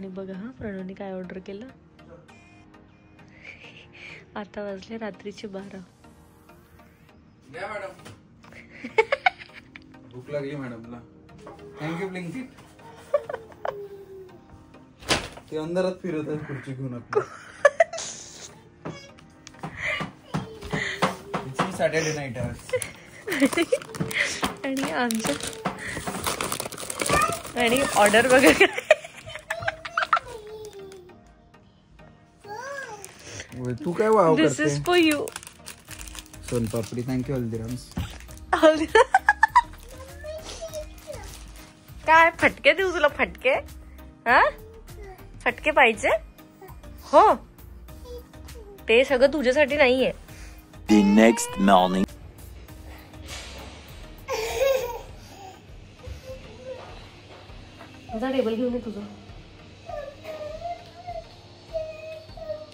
आणि बघा हा प्रणवने काय ऑर्डर केलं. आता वाजले रात्रीचे 12. मॅडम भूक लागली मॅडमला. Thank you Blinkit. ते अंधारात फिरत आहे खुर्ची घेऊन आपली. सॅटर्डे नाईट आणि आमच्या आणि ऑर्डर बघा. तू काय वाव करते. This is for you. Soan papdi. Thank you Haldiram's. काय फटके देऊ तुला. फटके. हा फटके पाहिजे. हो ते सगळं तुझ्यासाठी नाहीये. The next morning. माझा टेबल घेऊन ये तुझं.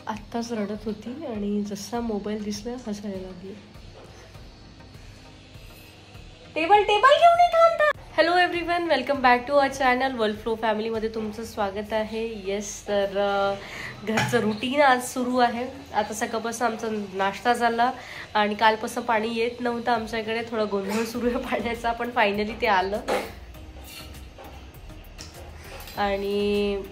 आत्ताच रडत होती आणि जसा मोबाईल दिसला हसायला लागली. टेबल टेबल घेऊन ये. Hello everyone, welcome back to our channel World Flow फॅमिलीमध्ये तुमचं स्वागत आहे. येस, तर घरचं रुटीन आज सुरू आहे. आता सकाळपासून आमचा नाश्ता झाला आणि कालपासून पाणी येत नव्हतं आमच्याकडे. थोडा गोंधळ सुरू आहे पाण्याचा, पण फायनली ते आलं. आणि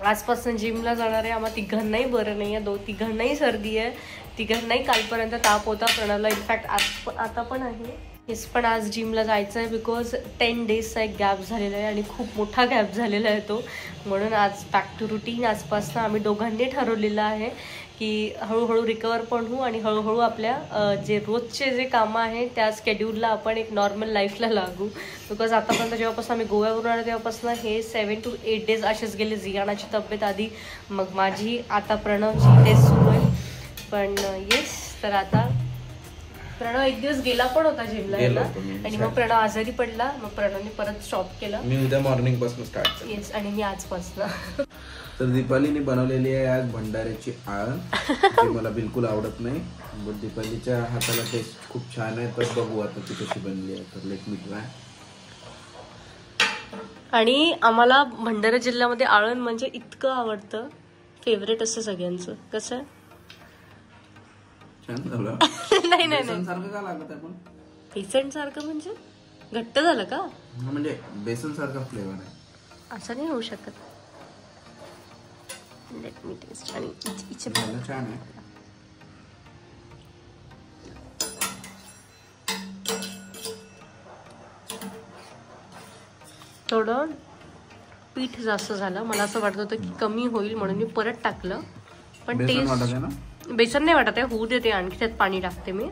आजपासून जिमला जाणार आहे. आम्हाला तिघांनाही बरं नाही आहे. तिघांनाही सर्दी आहे. तिघांनाही कालपर्यंत ताप होता. प्रणवला इनफॅक्ट आता पण आहे. येस, पण आज जिमला जायचं आहे बिकॉज 10 डेजचा एक गॅप झालेला आहे आणि खूप मोठा गॅप झालेला आहे तो. म्हणून आज बॅक टू रुटीन. आजपासून आम्ही दोघांनी ठरवलेलं आहे की हळूहळू रिकवर पण होऊ आणि हळूहळू आपल्या जे रोजचे जे कामं आहे त्या स्केड्यूलला आपण एक नॉर्मल लाईफला लागू. बिकॉज आतापर्यंत जेव्हापासून आम्ही गोव्यावरून आलो तेव्हापासून हे 7 to 8 डेज असेच गेले. जियानाची तब्येत आधी, मग माझी, आता प्रणवची टेस्ट सुरू आहे. पण येस, तर आता प्रणव एक दिवस गेला पण होता जिमला आणि मग प्रणव आजारी पडला. मग प्रणवने परत स्टॉप केला. मी उद्या मॉर्निंग पासून स्टार्ट केलं. येस, आणि मी आजपासून. तर दीपालीने बनवलेली आहे आज भंडाऱ्याची आळण. ती मला बिलकुल आवडत नाही, बट दीपालीच्या हाताला टेस्ट खूप छान आहे. तर बघू आता ती कशी बनली आहे. तर लेट मी ट्राय. आणि आम्हाला भंडारा जिल्ह्यामध्ये आळण म्हणजे इतकं आवडतं. फेवरेट असतं सगळ्यांचं. कसं छान झालं. नाही नाही बेसन सारखं का लागत आहे. पण बेसन सारखं म्हणजे घट्ट झालं का. म्हणजे बेसन सारखा फ्लेवर आहे. असं नाही होऊ शकत. Let me test. आणि छान आहे. थोडं पीठ जास्त झालं. मला असं वाटत होतं की कमी होईल म्हणून मी परत टाकलं. पण टेस्ट बेसन नाही वाटत आहे. होऊ देते, आणखी त्यात पाणी टाकते मी.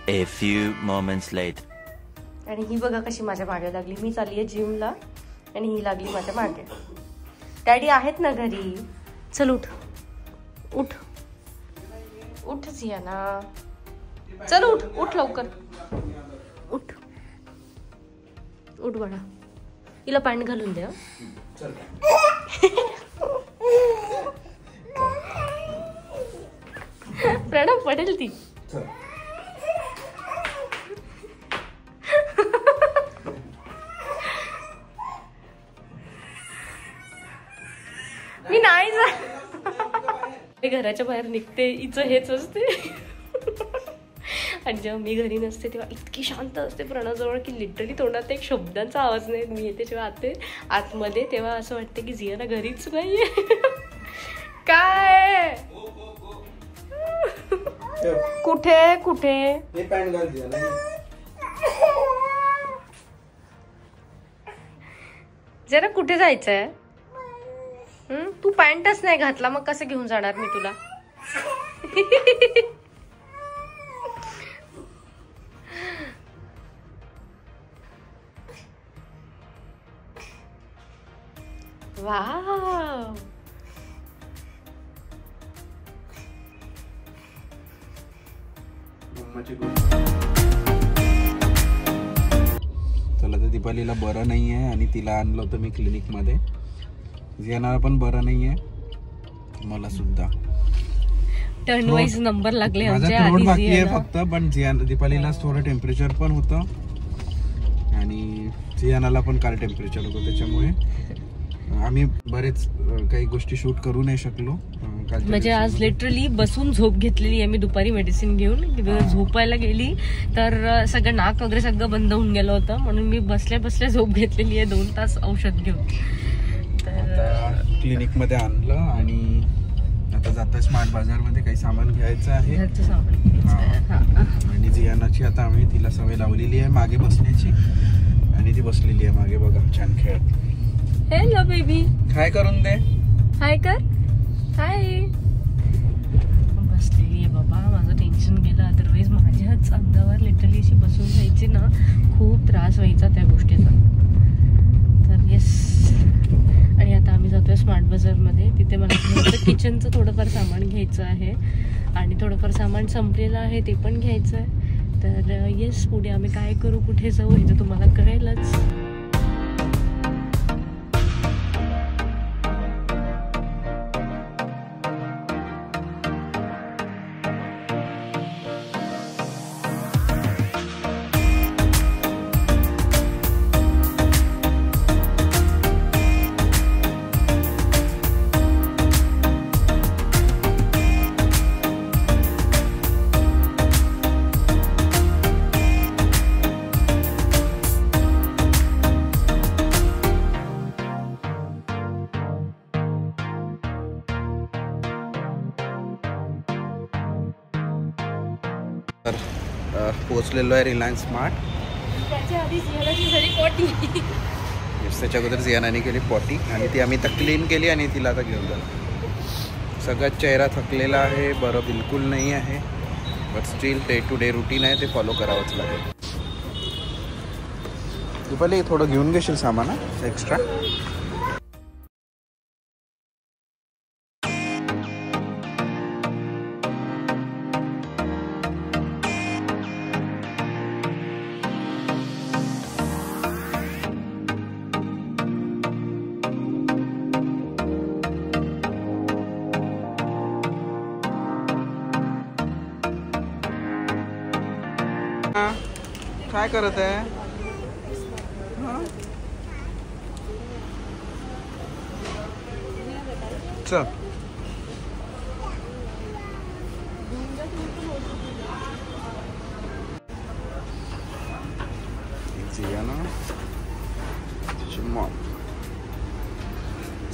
A few moments later. आणि ही बघा कशी माझ्या मागे लागली. मी चालली आहे जिमला आणि ही लागली माझ्या मागे. डॅडी आहेत ना घरी. चल उठ उठ उठ जियाना. चल उठ उठ लवकर उठ उठ बाळा. हिला पॅन्ट घालून द्या. प्रणव पडेल ती. मी नाही जा. घराच्या बाहेर निघते हिचं हेच असते. आणि जेव्हा मी घरी नसते तेव्हा इतकी शांत असते प्रणवजवळ की लिटरली तोंडात एक शब्दांचा आवाज नाही. मी येते जेव्हा आतमध्ये तेव्हा असं वाटतं की जियाना घरीच नाहीये. काय कुठे कुठे जरा कुठे जायचंय. तू पॅन्टच नाही घातला मग कसं घेऊन जाणार मी तुला. वाव. चला, तर दीपालीला बरं नाही आहे आणि तिला आणलं होतं मी क्लिनिक मध्ये. जियानाला पण बरं नाही आहे, मला सुद्धा. टर्न वाईज नंबर लागले आमचे. आधी बाकी आहे फक्त. पण दीपालीला थोडं टेम्परेचर पण होतं आणि जियानाला पण काल टेम्परेचर होतं. त्याच्यामुळे आम्ही बरेच काही गोष्टी शूट करू नाही शकलो म्हणजे आज लिटरली बसून झोप घेतलेली आहे मी दुपारी मेडिसिन घेऊन झोपायला गेली तर सगळं नाक वगैरे सगळं बंद होऊन गेलं होतं म्हणून मी बसल्या बसल्या झोप घेतलेली आहे 2 तास औषध घेऊन. तर क्लिनिक मध्ये आणलं आणि आता जातोय स्मार्ट बाजार मध्ये काही सामान घ्यायचं आहे आणि जियानाची आता आम्ही तिला सवय लावलेली आहे मागे बसण्याची आणि ती बसलेली आहे मागे बघा छान खेळत. हॅलो बेबी हाय करून दे. हाय कर. हाय. बसलेली आहे बाबा माझं टेन्शन गेलं अदरवाईज माझ्याच अंगावर लिटरली अशी बसून जायची ना खूप त्रास व्हायचा त्या गोष्टीचा. तर येस आणि आता आम्ही जातोय स्मार्ट बाजारमध्ये तिथे मला किचनचं थोडंफार सामान घ्यायचं आहे आणि थोडंफार सामान संपलेलं आहे ते पण घ्यायचं आहे. तर येस पुढे आम्ही काय करू कुठे जाऊ हे तर तुम्हाला कळेलच. पोहोचलेलो आहे रिलायन्स स्मार्ट. त्याच्या आधी जियानाची झाली पॉटी. त्याच्या अगोदर जियानाने केली पॉटी आणि ती आम्ही तर क्लीन केली आणि तिला आता घेऊन जातो. सगळा चेहरा थकलेला आहे बरं बिलकुल नाही आहे but still day to day routine आहे ते फॉलो करावंच लागेल. तू पहिले थोडं घेऊन घेशील सामान एक्स्ट्रा. काय करत आहे चल जियाना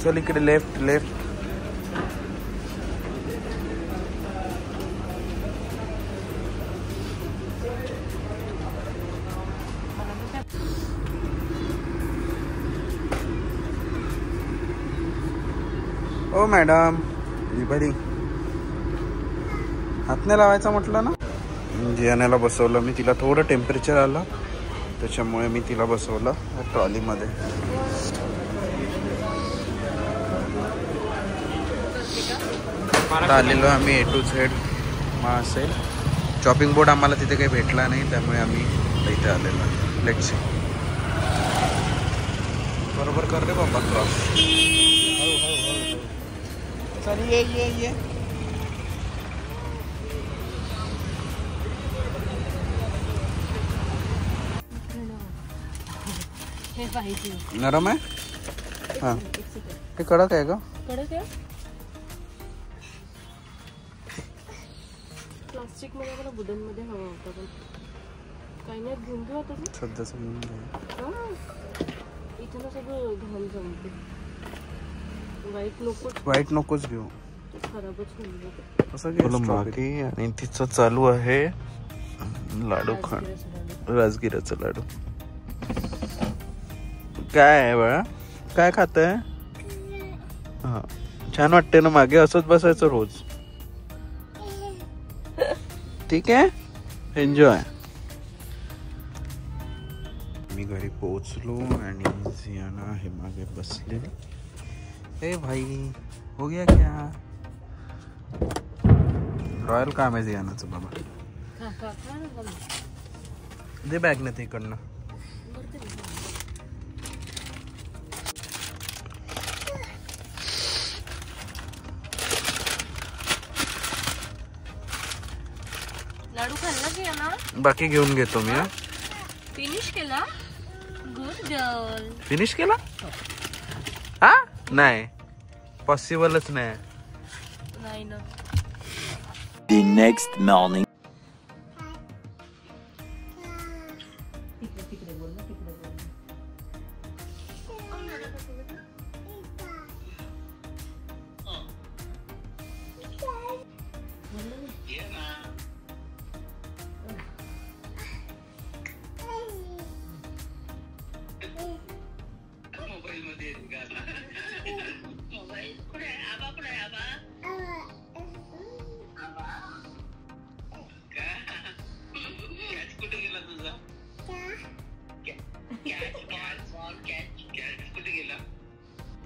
चल इकडे लेफ्ट लेफ्ट. ओ मॅडम बरी हात नाही लावायचा म्हटलं ना. जियानाला बसवलं मी तिला थोडं टेम्परेचर आलं त्याच्यामुळे मी तिला बसवलं ट्रॉलीमध्ये. आलेलो आम्ही A to Z असेल. चॉपिंग बोर्ड आम्हाला तिथे काही भेटला नाही त्यामुळे आम्ही इथे आलेलो. Let's see. बरोबर कर रे बाबा क्रॉस. चल ये नरम आहे. हाँ ते कडक आहे का. कडक आहे प्लास्टिक मध्ये मला बुडन मध्ये हवा होता पण काही नाही घेऊन घेऊ आता सध्याचं घेऊन घे. इथे ना सगळं घाण जमते. वाईट नकोच घेऊ खराबच होईल असं मागे. आणि तिचं चालू आहे लाडू खाण राजगिराचा लाडू. काय आहे बाळा काय खात आहे. हा छान वाटते ना मागे असंच बसायचं रोज. ठीक आहे एन्जॉय. मी घरी पोहोचलो आणि जियाना आहे मागे बसलेली. ए भाई हो गया क्या. रॉयल काम आहे जियानाचं बाबा. दे बॅग ना ते इकडनं. लाडू खाल्ला की ना. बाकी घेऊन घेतो मी. फिनिश केला. Good girl. फिनिश केला. हा नाही पॉसिबलच नाही. नाही ना. The next morning. तिकडे बोल ना, तिकडे बोल.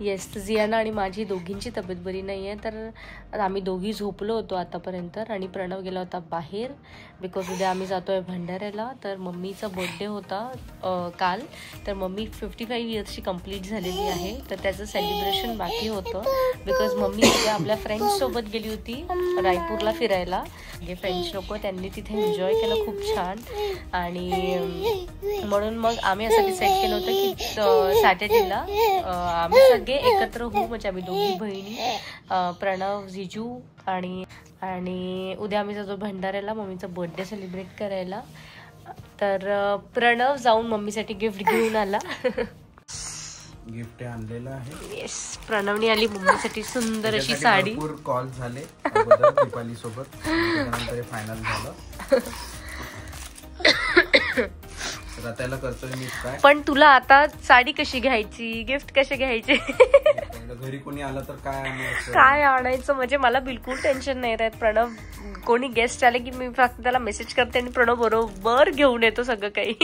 येस, जियाना आणि माझी दोघींची तब्येत बरी नाही आहे, तर आम्ही दोघी झोपलो होतो आतापर्यंत. आणि प्रणव गेला होता बाहेर बिकॉज उद्या आम्ही जातो आहे भंडाऱ्याला. तर मम्मीचा बर्थडे होता काल, तर मम्मी 55 इयर्सची कंप्लीट झालेली आहे, तर त्याचं सेलिब्रेशन बाकी होतं. बिकॉज मम्मी उद्या आपल्या फ्रेंड्ससोबत गेली होती रायपूरला फिरायला. जे फ्रेंड्स लोक त्यांनी तिथे एन्जॉय केलं खूप छान. आणि म्हणून मग आम्ही असं डिसाईड केलं होतं की सॅटर्डेला आम्ही सगळे एकत्र होऊ, म्हणजे आम्ही दोघी बहिणी, प्रणव, जिजू आणि उद्या आम्ही जातो भंडाऱ्याला मम्मीचा बर्थडे सेलिब्रेट करायला. तर प्रणव जाऊन मम्मीसाठी गिफ्ट घेऊन आला. गिफ्ट आणलेलं आहे. येस, प्रणवनी आली मम्मीसाठी सुंदर अशी साडी. कॉल झाले दीपाली सोबत, त्यानंतर फायनल झालं. त्याला करतोय मी काय. पण तुला आता साडी कशी घ्यायची, गिफ्ट कसे घ्यायचे, घरी कोणी आलं तर काय आणायचं, म्हणजे मला बिलकुल टेन्शन नाही राहत. प्रणव कोणी गेस्ट आले की मी फक्त त्याला मेसेज करते आणि प्रणव बरोबर घेऊन येतो सगळं काही.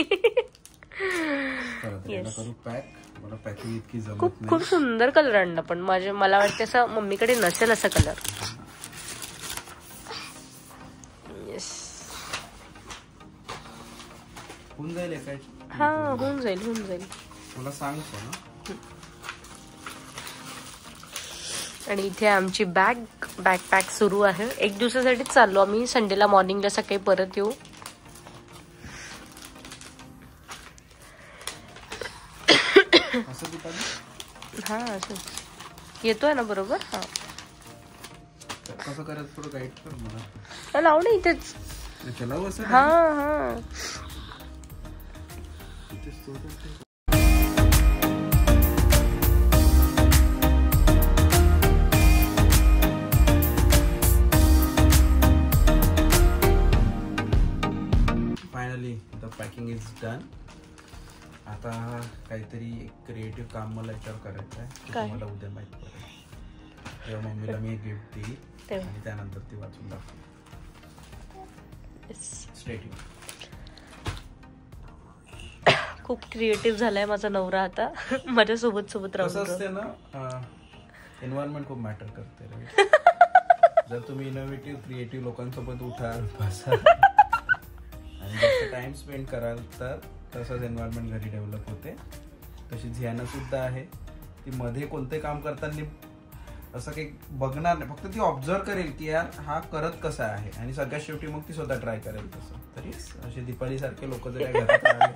खूप सुंदर कलर आणला, पण मला वाटतं असं मम्मीकडे नसेल असा कलर. येस, होऊन जाईल. हा होऊन जाईल. मला सांगतो ना. आणि इथे आमची बॅकपॅक सुरू आहे. एक दिवसासाठीच चाललो आम्ही, संडेला मॉर्निंगला सकाळी परत येऊ. हा असं येतोय ना बरोबर. हा कसं करायचं थोडं गाईड कर मला. लाव ना इथेच. हा हा finally the packing is done. आता काहीतरी क्रिएटिव्ह काम मला याच्यावर करायचं आहे, मला उद्या माहित पडेल. तेव्हा मम्मीला मी एक गिफ्ट देईल आणि त्यानंतर ती वाचून दाखव. खूप क्रिएटिव्ह झालाय माझा नवरा आता. माझ्या सोबत राहून असते ना. एन्व्हायरमेंट खूप मॅटर करते. जर तुम्ही इनोव्हेटिव्ह क्रिएटिव्ह लोकांसोबत उठाल बसा आणि जास्त टाइम स्पेंड कराल तर तसंच एन्व्हायरमेंट घरी डेव्हलप होते. तशी झियाना सुद्धा आहे, ती मध्ये कोणते काम करताना असं काही बघणार नाही, फक्त ती ऑब्झर्व करेल की यार हा करत कसा आहे आणि सगळ्यात शेवटी मग ती स्वतः ट्राय करेल तसं. तरी असे दीपाली सारखे लोक जर घरात राहिले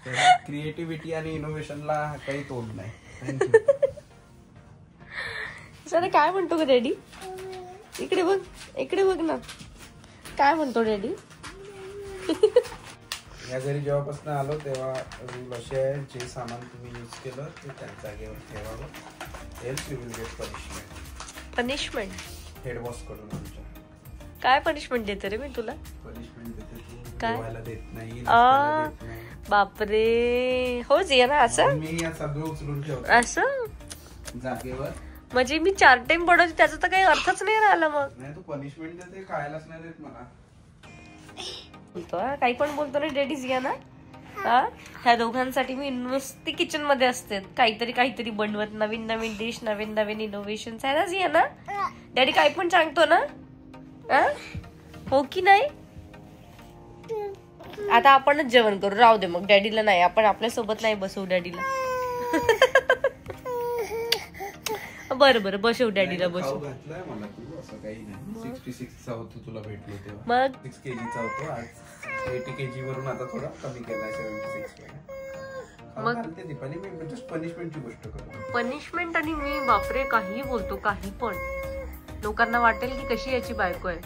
तर क्रिएटिव्हिटी आणि इनोव्हेशनला काही तोड नाही. सर काय म्हणतो का डॅडी? इकडे बघ ना, काय म्हणतो डॅडी? या घरी जेव्हापासून आलो तेव्हा रूल असे आहे, जे सामान तुम्ही यूज केलं ते त्या जागेवर ठेवावं. Else you will get punishment head wash कडून. आमच्या काय पनिशमेंट देते रे मी तुला? पनिशमेंट देते तू, काय जेवायला देत नाही, बापरे. हो जियाना असं मी या सगळं उचलून ठेवतो असं जागेवर. म्हणजे मी 4 टाइम पडवते त्याचा तर काही अर्थच नाही राहिला. मग नाही तू पनिशमेंट देते, खायलाच नाही देत मला. काही पण बोलतो ना डॅडी जियाना. ह्या दोघांसाठी मी नुसती किचन मध्ये असते, काहीतरी बनवत, नवीन डिश, नवीन इनोव्हेशन आहे ना जियाना. डॅडी काही पण सांगतो ना, हो की नाही? आता आपणच जेवण करू, राहू दे मग डॅडीला नाही, आपण आपल्या सोबत नाही बसवू डॅडीला. बरं बसवू डॅडीला, बसवू. मला तू असं काही नाही. 66चा होतो तुला भेटलो तेव्हा, मग 6 kgचा होतो. आज 80 kg वरून आता थोडा कमी केलाय, 76. मग दीपाली मी जस्ट पनिशमेंटची गोष्ट करतो. पनिशमेंट आणि मी बापरे काही बोलतो, काही पण. लोकांना वाटेल की कशी याची बायको आहे.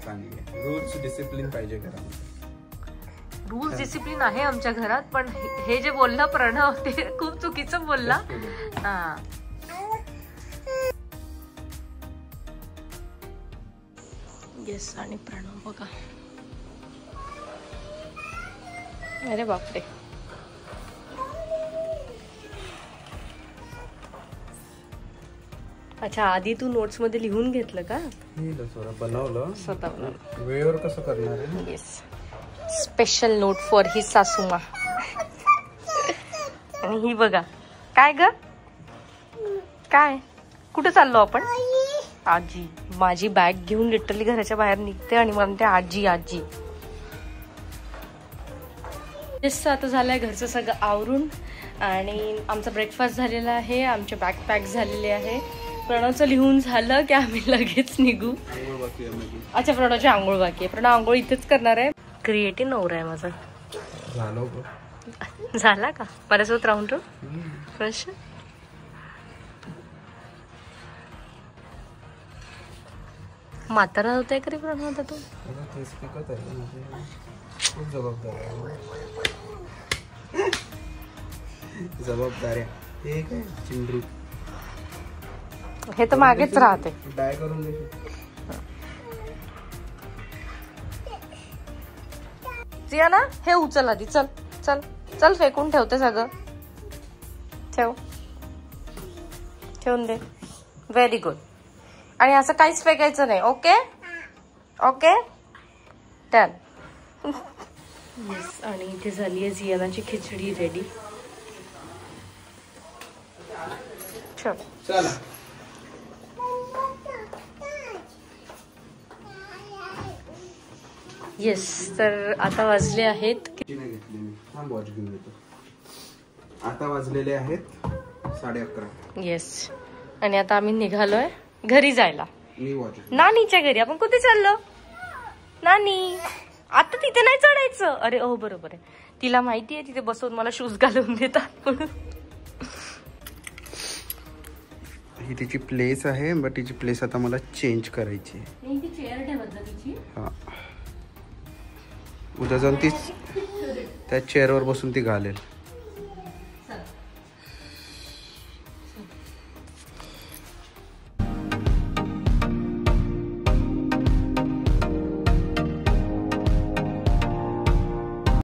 चांगली रूल्स डिसिप्लिन पाहिजे घरामध्ये. रूल्स डिसिप्लिन आहे आमच्या घरात, पण हे जे बोलला प्रणव ते खूप चुकीचं बोलला. हा येस. आणि प्रणव बघा, अरे बापरे. अच्छा, आधी तू नोट्स मध्ये लिहून घेतलं का? बनवलं स्वतः. वेळेवर कसं करणार आहे? येस, स्पेशल नोट फॉर ही सासूमा. आणि ही बघा, काय ग, काय कुठे चाललो आपण? आजी. माझी बॅग घेऊन लिटरली घराच्या बाहेर निघते आणि म्हणते आजी आजी. आता झालंय घरचं सगळं आवरून आणि आमचा ब्रेकफास्ट झालेला आहे. आमचे बॅग पॅक झालेले आहे. प्रणवचं लिहून झालं की आम्ही लगेच निघू. अच्छा, प्रणवची आंघोळ बाकी आहे. प्रणव आंघोळ इथेच करणार आहे. क्रिएटिव्ह नवरा आहे माझा. झाला का? माझ्यासोबत राहून तो फ्रेश. म्हातारा होतंय का रे प्रणव आता तू? जबाबदाऱ्या चिंद्रू हे तर मागेच राहते. डाय करून दे. जिया ना, हे उचल आधी. चल चल चल, फेकून ठेवते सगळं. ठेव, ठेवून दे. Very good. आणि असं काहीच फेकायचं नाही. Okay okay done. येस. आणि इथे झाली आहे जियानाची खिचडी रेडी. चला. येस. तर आता वाजले आहेत, आता वाजलेले आहेत 11:30. येस. आणि आता आम्ही निघालोय घरी जायला. मी वॉच नानीच्या घरी. आपण कुठे चाललो? नानी. आता तिथे नाही चढायचं. अरे हो बरोबर आहे. तिला माहिती आहे तिथे बसवून मला शूज घालून देतात म्हणून. ही तिची प्लेस आहे, बट तिची प्लेस आता मला चेंज करायची आहे. चेअर ठेवत जा तिची. हा, उद्या जाऊन ती त्या चेअरवर बसून ती घालेल.